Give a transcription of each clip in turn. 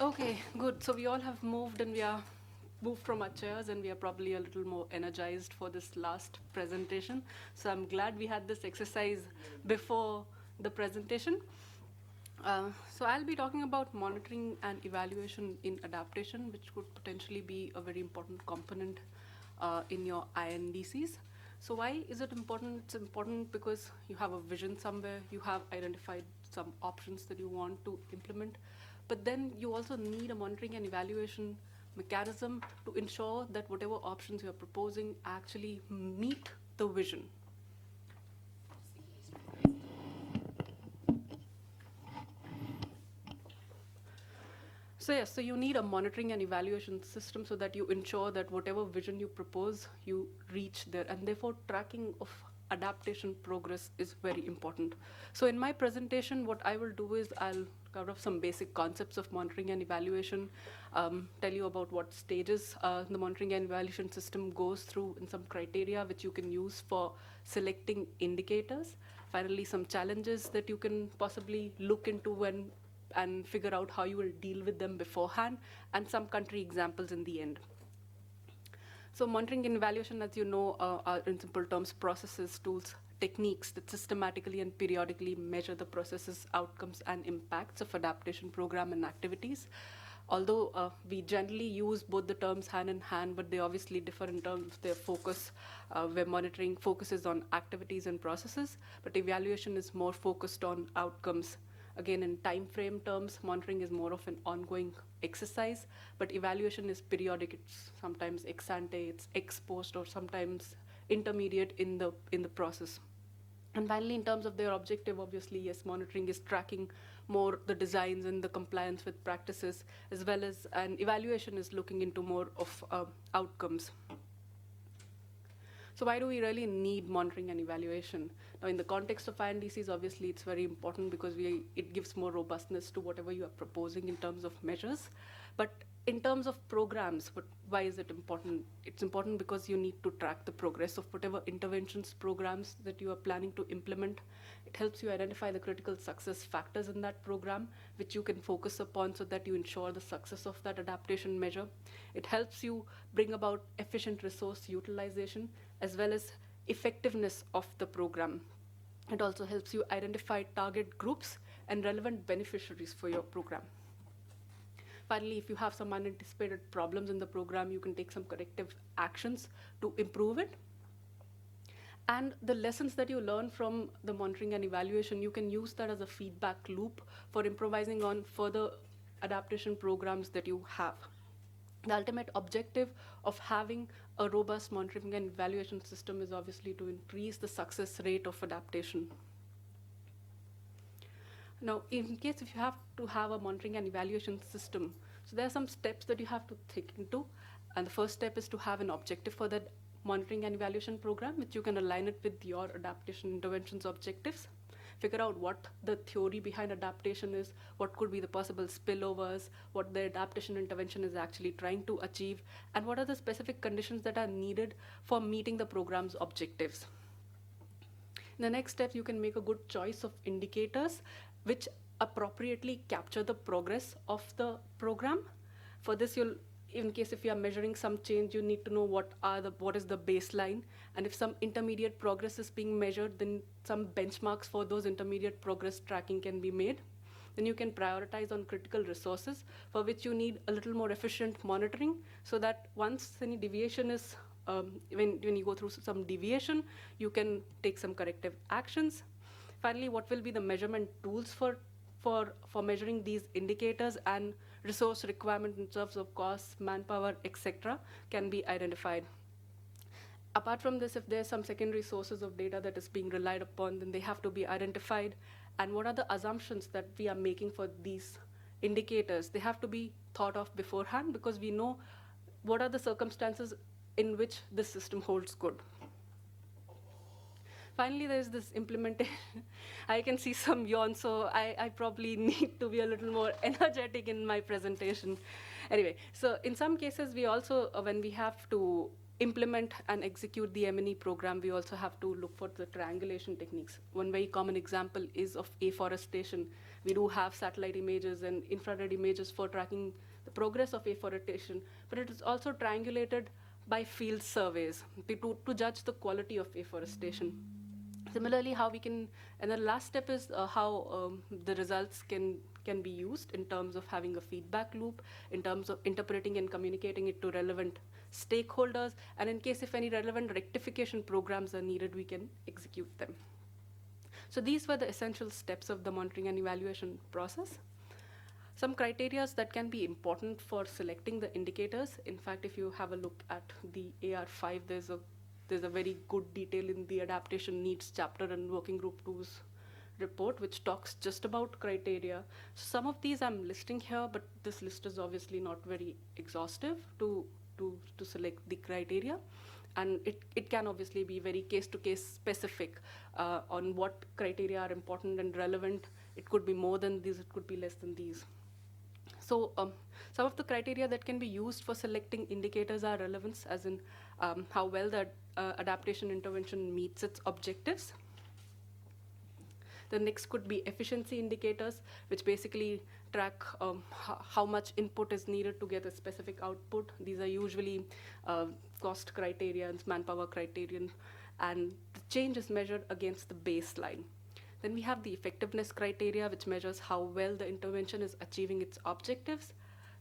Okay, good. So we all have moved and we are moved from our chairs and we are probably a little more energized for this last presentation. So I'm glad we had this exercise before the presentation. So I'll be talking about monitoring and evaluation in adaptation, which could potentially be a very important component in your INDCs. So why is it important? It's important because you have a vision somewhere, you have identified some options that you want to implement, but then you also need a monitoring and evaluation mechanism to ensure that whatever options you're proposing actually meet the vision. So yes, so you need a monitoring and evaluation system so that you ensure that whatever vision you propose, you reach there. And therefore, tracking of adaptation progress is very important. So in my presentation, what I will do is I'll cover some basic concepts of monitoring and evaluation, tell you about what stages the monitoring and evaluation system goes through and some criteria which you can use for selecting indicators. Finally, some challenges that you can possibly look into when and figure out how you will deal with them beforehand, and some country examples in the end. So monitoring and evaluation, as you know, are in simple terms processes, tools, techniques that systematically and periodically measure the processes, outcomes, and impacts of adaptation program and activities. Although we generally use both the terms hand in hand, but they obviously differ in terms of their focus, where monitoring focuses on activities and processes, but evaluation is more focused on outcomes. Again, in time frame terms, monitoring is more of an ongoing exercise, but evaluation is periodic. It's sometimes ex ante, it's ex post, or sometimes intermediate in the process. And finally, in terms of their objective, obviously, yes, monitoring is tracking more the designs and the compliance with practices, as well as an evaluation is looking into more of outcomes. So why do we really need monitoring and evaluation? Now, in the context of INDCs, obviously, it's very important because it gives more robustness to whatever you are proposing in terms of measures. But in terms of programs, why is it important? It's important because you need to track the progress of whatever interventions, programs that you are planning to implement. It helps you identify the critical success factors in that program, which you can focus upon so that you ensure the success of that adaptation measure. It helps you bring about efficient resource utilization as well as effectiveness of the program. It also helps you identify target groups and relevant beneficiaries for your program. Finally, if you have some unanticipated problems in the program, you can take some corrective actions to improve it. And the lessons that you learn from the monitoring and evaluation, you can use that as a feedback loop for improvising on further adaptation programs that you have. The ultimate objective of having a robust monitoring and evaluation system is obviously to increase the success rate of adaptation. Now, in case if you have to have a monitoring and evaluation system, so there are some steps that you have to think into. And the first step is to have an objective for that monitoring and evaluation program, which you can align it with your adaptation interventions objectives. Figure out what the theory behind adaptation is, what could be the possible spillovers, what the adaptation intervention is actually trying to achieve, and what are the specific conditions that are needed for meeting the program's objectives. In the next step, you can make a good choice of indicators which appropriately capture the progress of the program. For this, in case if you are measuring some change, you need to know what is the baseline, and if some intermediate progress is being measured, then some benchmarks for those intermediate progress tracking can be made. Then you can prioritize on critical resources, for which you need a little more efficient monitoring, so that once any deviation is when you go through some deviation, you can take some corrective actions. Finally, what will be the measurement tools for measuring these indicators, and resource requirement in terms of costs, manpower, etc., can be identified. Apart from this, if there's some secondary sources of data that is being relied upon, then they have to be identified. And what are the assumptions that we are making for these indicators? They have to be thought of beforehand, because we know what are the circumstances in which this system holds good. Finally, there's this implementation. I can see some yawn, so I probably need to be a little more energetic in my presentation. Anyway, so in some cases, we also, when we have to implement and execute the M&E program, we also have to look for the triangulation techniques. One very common example is of afforestation. We do have satellite images and infrared images for tracking the progress of afforestation, but it is also triangulated by field surveys to judge the quality of afforestation. Similarly, how we can, and the last step is how the results can be used in terms of having a feedback loop, in terms of interpreting and communicating it to relevant stakeholders, and in case if any relevant rectification programs are needed, we can execute them. So these were the essential steps of the monitoring and evaluation process. Some criteria that can be important for selecting the indicators. In fact, if you have a look at the AR5, there's a very good detail in the Adaptation Needs chapter and Working Group 2's report, which talks just about criteria. Some of these I'm listing here, but this list is obviously not very exhaustive to select the criteria. And it can obviously be very case-to-case specific on what criteria are important and relevant. It could be more than these, it could be less than these. So some of the criteria that can be used for selecting indicators are relevance, as in how well the adaptation intervention meets its objectives. The next could be efficiency indicators, which basically track how much input is needed to get a specific output. These are usually cost criterions, manpower criterion, and the change is measured against the baseline. Then we have the effectiveness criteria, which measures how well the intervention is achieving its objectives.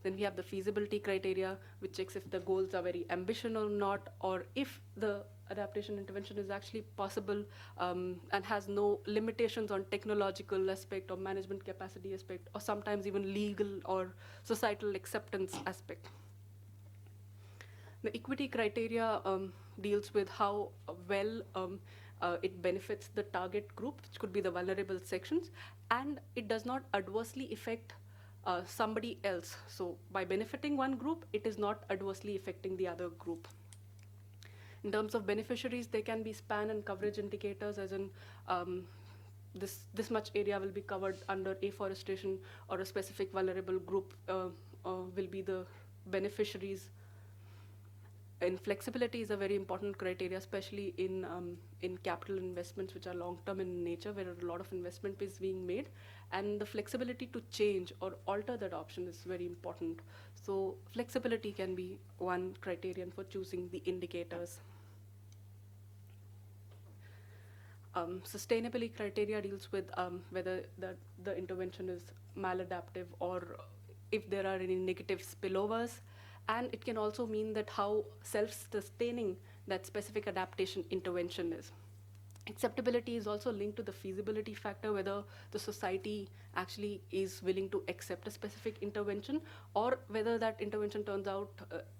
Then we have the feasibility criteria, which checks if the goals are very ambitious or not, or if the adaptation intervention is actually possible and has no limitations on technological aspect or management capacity aspect, or sometimes even legal or societal acceptance aspect. The equity criteria deals with how well it benefits the target group, which could be the vulnerable sections, and it does not adversely affect somebody else. So by benefiting one group, it is not adversely affecting the other group. In terms of beneficiaries, they can be span and coverage indicators, as in this much area will be covered under afforestation, or a specific vulnerable group will be the beneficiaries. And flexibility is a very important criteria, especially in capital investments, which are long-term in nature, where a lot of investment is being made. And the flexibility to change or alter that option is very important. So flexibility can be one criterion for choosing the indicators. Sustainability criteria deals with whether the intervention is maladaptive or if there are any negative spillovers. And it can also mean that how self-sustaining that specific adaptation intervention is. Acceptability is also linked to the feasibility factor, whether the society actually is willing to accept a specific intervention, or whether that intervention turns out,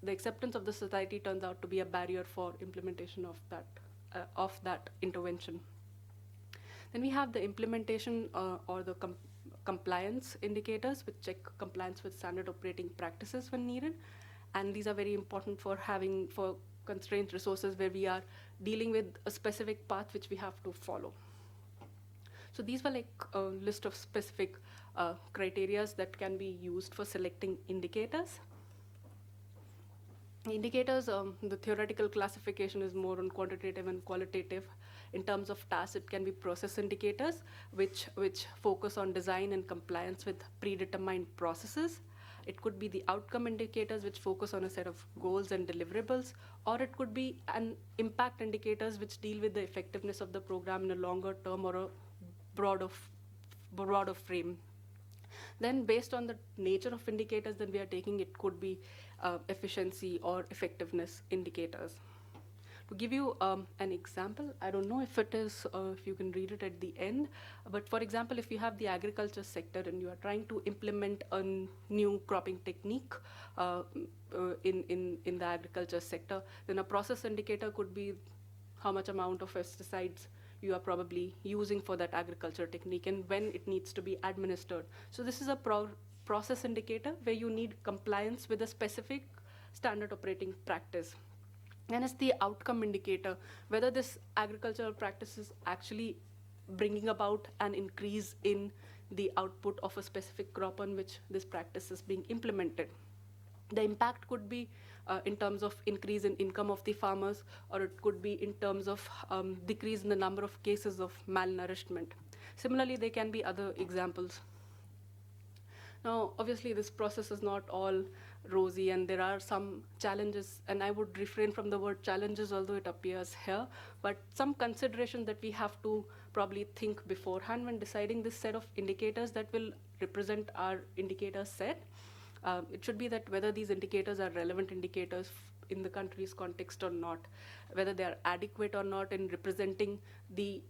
the acceptance of the society turns out to be a barrier for implementation of that intervention. Then we have the implementation or the compliance indicators, which check compliance with standard operating practices when needed. And these are very important for constrained resources where we are dealing with a specific path which we have to follow. So these were like a list of specific criteria that can be used for selecting indicators. Indicators, the theoretical classification is more on quantitative and qualitative. In terms of tasks, it can be process indicators, which focus on design and compliance with predetermined processes. It could be the outcome indicators, which focus on a set of goals and deliverables, or it could be an impact indicators, which deal with the effectiveness of the program in a longer term or a broader frame. Then based on the nature of indicators that we are taking, it could be efficiency or effectiveness indicators. To give you an example, I don't know if it is, if you can read it at the end, but for example, if you have the agriculture sector and you are trying to implement a new cropping technique in the agriculture sector, then a process indicator could be how much amount of pesticides you are probably using for that agriculture technique and when it needs to be administered. So this is a process indicator where you need compliance with a specific standard operating practice. And it's the outcome indicator, whether this agricultural practice is actually bringing about an increase in the output of a specific crop on which this practice is being implemented. The impact could be in terms of increase in income of the farmers, or it could be in terms of decrease in the number of cases of malnourishment. Similarly, there can be other examples. Now, obviously, this process is not all rosy, and there are some challenges, and I would refrain from the word challenges, although it appears here, but some consideration that we have to probably think beforehand when deciding this set of indicators that will represent our indicator set. It should be that whether these indicators are relevant indicators in the country's context or not, whether they are adequate or not in representing the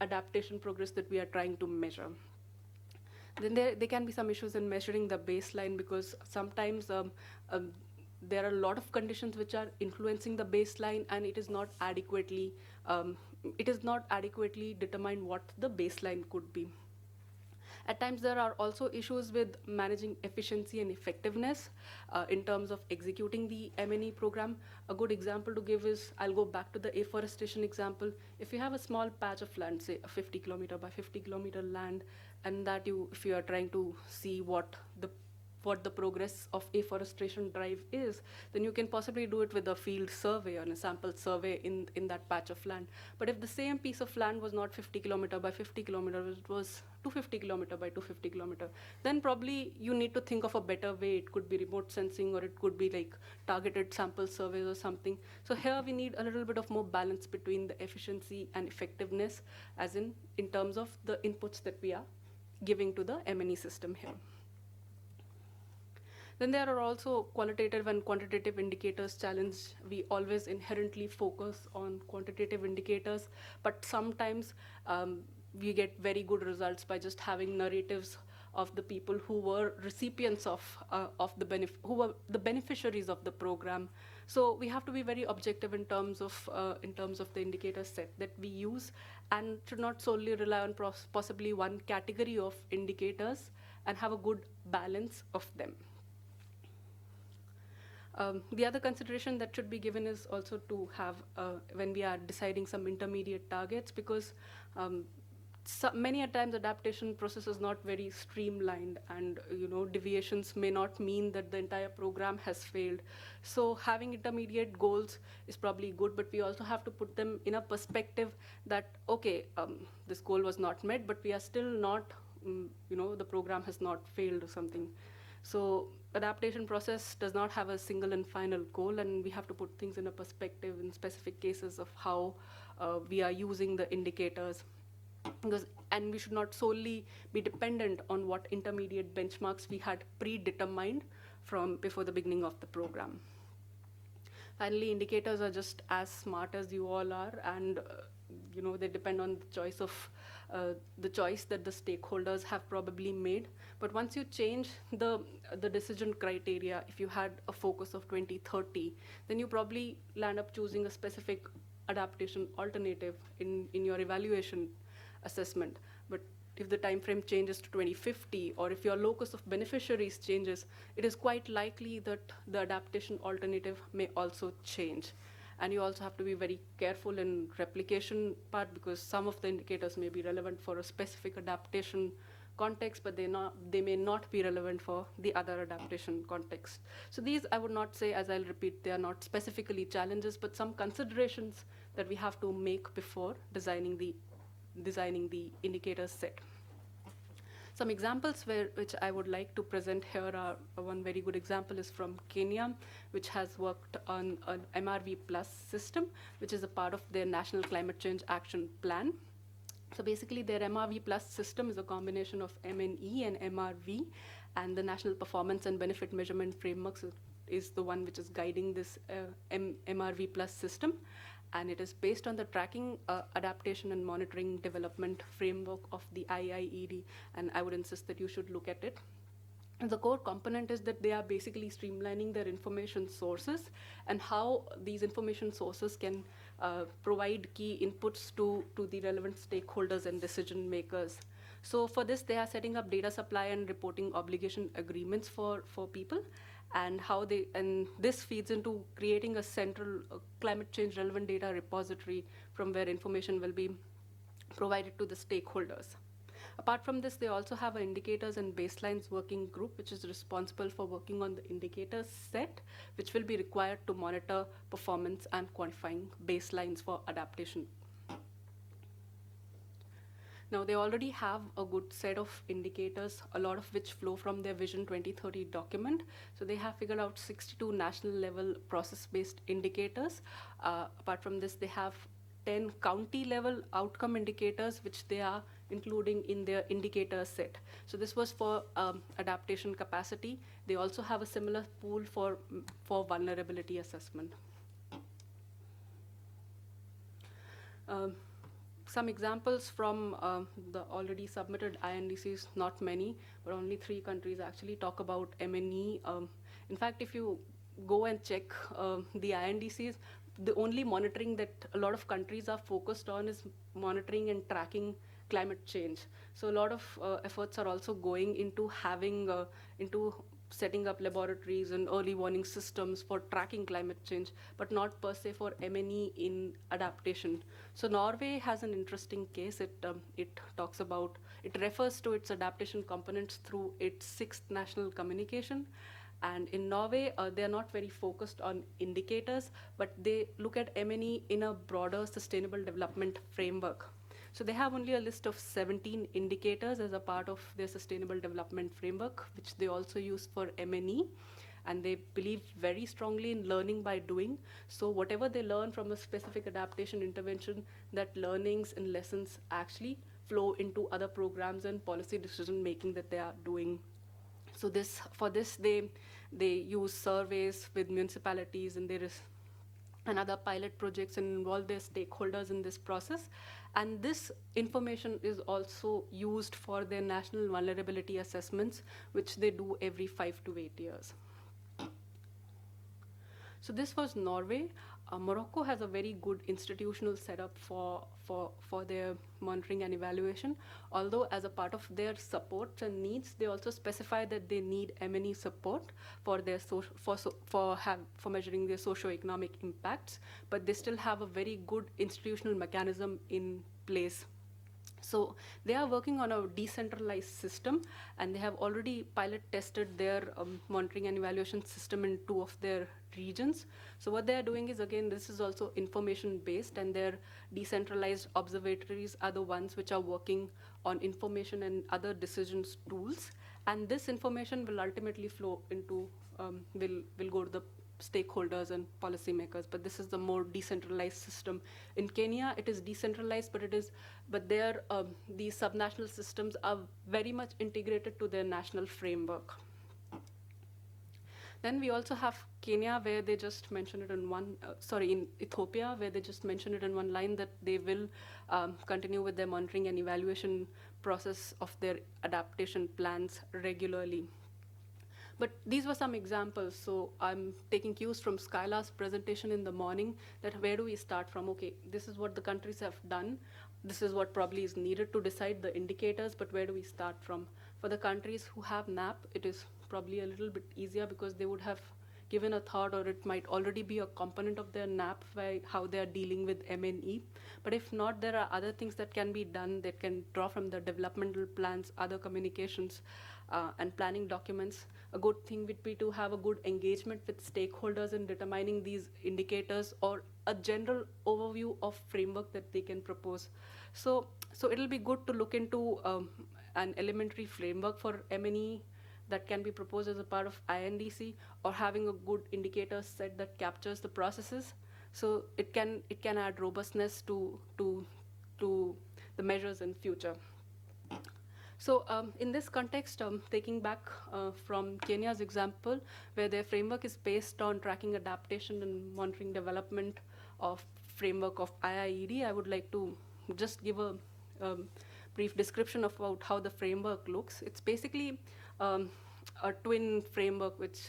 adaptation progress that we are trying to measure. Then there can be some issues in measuring the baseline, because sometimes there are a lot of conditions which are influencing the baseline, and it is not adequately determined what the baseline could be. At times, there are also issues with managing efficiency and effectiveness in terms of executing the M&E program. A good example to give is, I'll go back to the afforestation example. If you have a small patch of land, say a 50 kilometer by 50 kilometer land, and that if you are trying to see what the progress of afforestation drive is, then you can possibly do it with a field survey or a sample survey in that patch of land. But if the same piece of land was not 50 kilometer by 50 kilometer, it was 250 kilometer by 250 kilometer, then probably you need to think of a better way. It could be remote sensing, or it could be like targeted sample surveys or something. So here we need a little bit of more balance between the efficiency and effectiveness, as in terms of the inputs that we are giving to the M&E system here. Then there are also qualitative and quantitative indicators challenge. We always inherently focus on quantitative indicators, but sometimes we get very good results by just having narratives of the people who were recipients who were the beneficiaries of the program. So we have to be very objective in terms of the indicator set that we use, and should not solely rely on possibly one category of indicators, and have a good balance of them. The other consideration that should be given is also to have, when we are deciding some intermediate targets, because many a times adaptation process is not very streamlined, and deviations may not mean that the entire program has failed. So having intermediate goals is probably good, but we also have to put them in a perspective that, okay, this goal was not met, but we are still not, the program has not failed or something. So adaptation process does not have a single and final goal, and we have to put things in a perspective in specific cases of how we are using the indicators. And we should not solely be dependent on what intermediate benchmarks we had predetermined from before the beginning of the program. Finally, indicators are just as smart as you all are, and they depend on the choice that the stakeholders have probably made. But once you change the decision criteria, if you had a focus of 2030, then you probably land up choosing a specific adaptation alternative in your evaluation assessment. But if the time frame changes to 2050, or if your locus of beneficiaries changes, it is quite likely that the adaptation alternative may also change. And you also have to be very careful in replication part, because some of the indicators may be relevant for a specific adaptation context, but they may not be relevant for the other adaptation context. So these, I would not say, as I'll repeat, they are not specifically challenges, but some considerations that we have to make before designing the indicator set. Some examples which I would like to present here are, one very good example is from Kenya, which has worked on an MRV Plus system, which is a part of their National Climate Change Action Plan. So basically, their MRV Plus system is a combination of MNE and MRV, and the National Performance and Benefit Measurement Framework is the one which is guiding this MRV Plus system. And it is based on the tracking, adaptation, and monitoring development framework of the IIED, and I would insist that you should look at it. And the core component is that they are basically streamlining their information sources, and how these information sources can provide key inputs to the relevant stakeholders and decision makers. So for this, they are setting up data supply and reporting obligation agreements for people, and this feeds into creating a central climate change relevant data repository from where information will be provided to the stakeholders. Apart from this, they also have an indicators and baselines working group, which is responsible for working on the indicators set, which will be required to monitor performance and quantifying baselines for adaptation. Now, they already have a good set of indicators, a lot of which flow from their Vision 2030 document. So they have figured out 62 national level process-based indicators. Apart from this, they have 10 county level outcome indicators, which they are including in their indicator set. So this was for adaptation capacity. They also have a similar pool for vulnerability assessment. Some examples from the already submitted INDCs, not many, but only 3 countries actually talk about MNE. In fact, if you go and check the INDCs, the only monitoring that a lot of countries are focused on is monitoring and tracking climate change. So a lot of efforts are also going into having, into setting up laboratories and early warning systems for tracking climate change, but not per se for MNE in adaptation. So Norway has an interesting case. It talks about, it refers to its adaptation components through its 6th national communication. And in Norway, they're not very focused on indicators, but they look at MNE in a broader sustainable development framework. So they have only a list of 17 indicators as a part of their sustainable development framework, which they also use for MNE. And they believe very strongly in learning by doing. So whatever they learn from a specific adaptation intervention, that learnings and lessons actually flow into other programs and policy decision making that they are doing. So for this, they use surveys with municipalities, and there is another pilot projects and involve their stakeholders in this process. And this information is also used for their national vulnerability assessments, which they do every 5 to 8 years. So this was Norway. Morocco has a very good institutional setup for their monitoring and evaluation. Although as a part of their supports and needs, they also specify that they need MNE support for their for measuring their socio-economic impacts, but they still have a very good institutional mechanism in place. So they are working on a decentralized system, and they have already pilot tested their monitoring and evaluation system in 2 of their regions. So what they are doing is, again, this is also information based, and their decentralized observatories are the ones which are working on information and other decisions tools. And this information will ultimately flow into, will go to the stakeholders and policymakers, but this is the more decentralized system. In Kenya, it is decentralized, but their these subnational systems are very much integrated to their national framework. Then we also have Kenya, where they just mentioned it in in Ethiopia, where they just mentioned it in one line that they will continue with their monitoring and evaluation process of their adaptation plans regularly. But these were some examples. So I'm taking cues from Skylar's presentation in the morning, that where do we start from? Okay, this is what the countries have done. This is what probably is needed to decide the indicators, but where do we start from? For the countries who have NAP, it is probably a little bit easier because they would have given a thought, or it might already be a component of their NAP by how they are dealing with MNE. But if not, there are other things that can be done that can draw from the developmental plans, other communications, and planning documents. A good thing would be to have a good engagement with stakeholders in determining these indicators, or a general overview of framework that they can propose. So it'll be good to look into an elementary framework for MNE that can be proposed as a part of INDC, or having a good indicator set that captures the processes. So it can add robustness to the measures in future. So in this context, taking back from Kenya's example, where their framework is based on tracking adaptation and monitoring development of framework of IIED, I would like to just give a brief description about how the framework looks. It's basically a twin framework which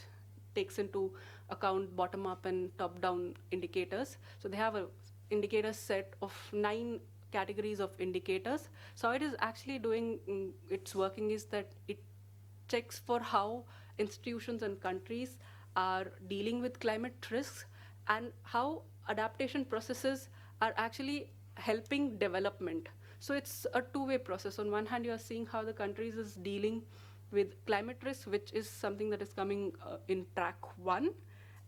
takes into account bottom-up and top-down indicators. So they have an indicator set of 9 categories of indicators. So it is actually doing, its working is that it checks for how institutions and countries are dealing with climate risks, and how adaptation processes are actually helping development. So it's a two-way process. On one hand, you are seeing how the countries is dealing with climate risk, which is something that is coming in track 1,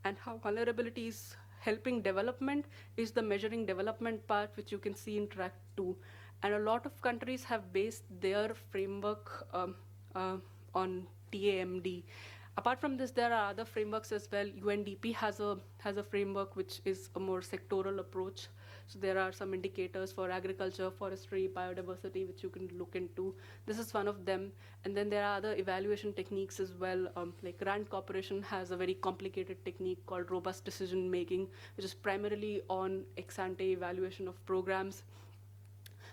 and how vulnerability is helping development is the measuring development part, which you can see in track 2. And a lot of countries have based their framework on TAMD. Apart from this, there are other frameworks as well. UNDP has a framework which is a more sectoral approach. So there are some indicators for agriculture, forestry, biodiversity, which you can look into. This is one of them. And then there are other evaluation techniques as well. Like Rand Corporation has a very complicated technique called robust decision making, which is primarily on ex-ante evaluation of programs.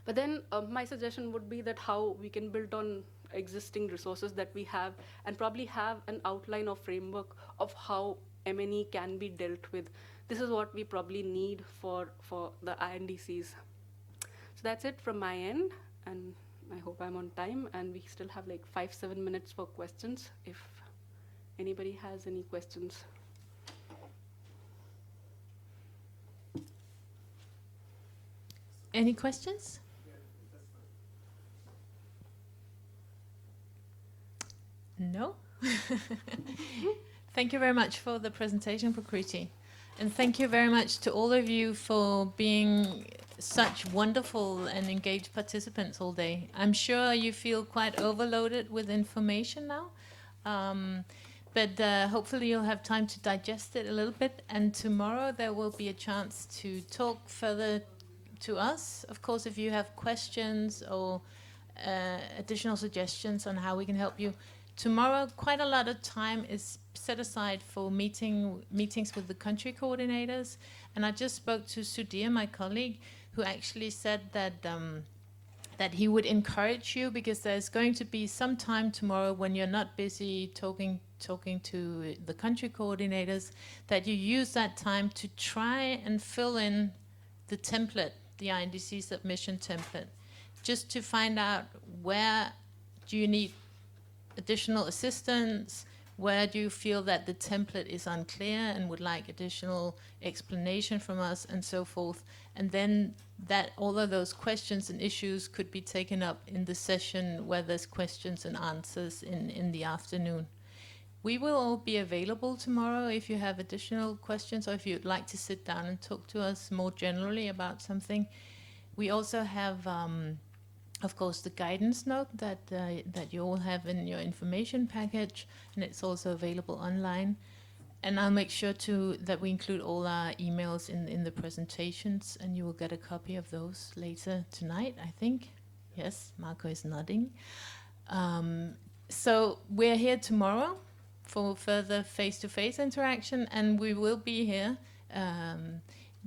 But then my suggestion would be that how we can build on existing resources that we have and probably have an outline or framework of how M&E can be dealt with. This is what we probably need for the INDCs. So that's it from my end, and I hope I'm on time, and we still have like 5-7 minutes for questions if anybody has any questions. Any questions? No? Thank you very much for the presentation, Prakriti. And thank you very much to all of you for being such wonderful and engaged participants all day. I'm sure you feel quite overloaded with information now, but hopefully you'll have time to digest it a little bit. And tomorrow there will be a chance to talk further to us. Of course, if you have questions or additional suggestions on how we can help you. Tomorrow, quite a lot of time is set aside for meetings with the country coordinators. And I just spoke to Sudhir, my colleague, who actually said that that he would encourage you, because there's going to be some time tomorrow when you're not busy talking to the country coordinators, that you use that time to try and fill in the template, the INDC submission template, just to find out where do you need additional assistance, where do you feel that the template is unclear and would like additional explanation from us, and so forth. And then that all of those questions and issues could be taken up in the session where there's questions and answers in the afternoon. We will all be available tomorrow if you have additional questions, or if you'd like to sit down and talk to us more generally about something. We also have of course, the guidance note that you all have in your information package, and it's also available online. And I'll make sure that we include all our emails in the presentations, and you will get a copy of those later tonight, I think. Yes, Marco is nodding. So we're here tomorrow for further face-to-face interaction, and we will be here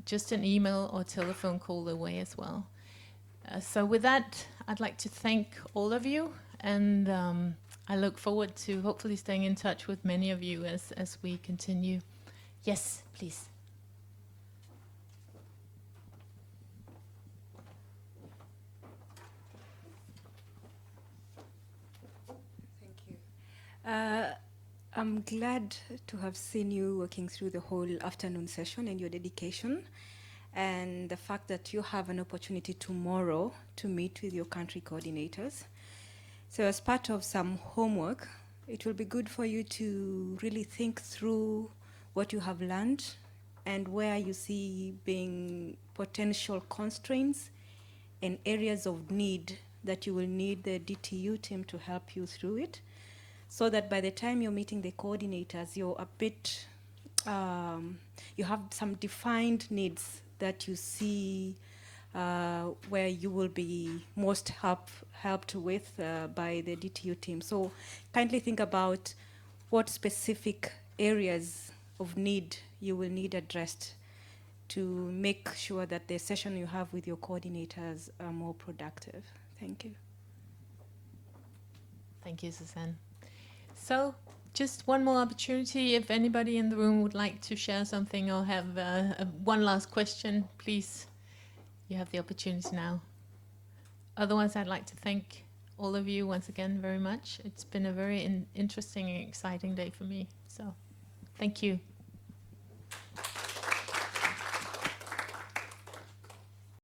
just an email or telephone call away as well. So with that, I'd like to thank all of you, and I look forward to hopefully staying in touch with many of you as we continue. Yes, please. Thank you. I'm glad to have seen you working through the whole afternoon session and your dedication, and the fact that you have an opportunity tomorrow to meet with your country coordinators. So as part of some homework, it will be good for you to really think through what you have learned and where you see being potential constraints and areas of need that you will need the DTU team to help you through it, so that by the time you're meeting the coordinators, you're a bit, you have some defined needs that you see where you will be most helped with by the DTU team. So kindly think about what specific areas of need you will need addressed to make sure that the session you have with your coordinators are more productive. Thank you. Thank you, Suzanne. So just one more opportunity. If anybody in the room would like to share something or have one last question, please, you have the opportunity now. Otherwise, I'd like to thank all of you once again very much. It's been a very interesting and exciting day for me. So thank you.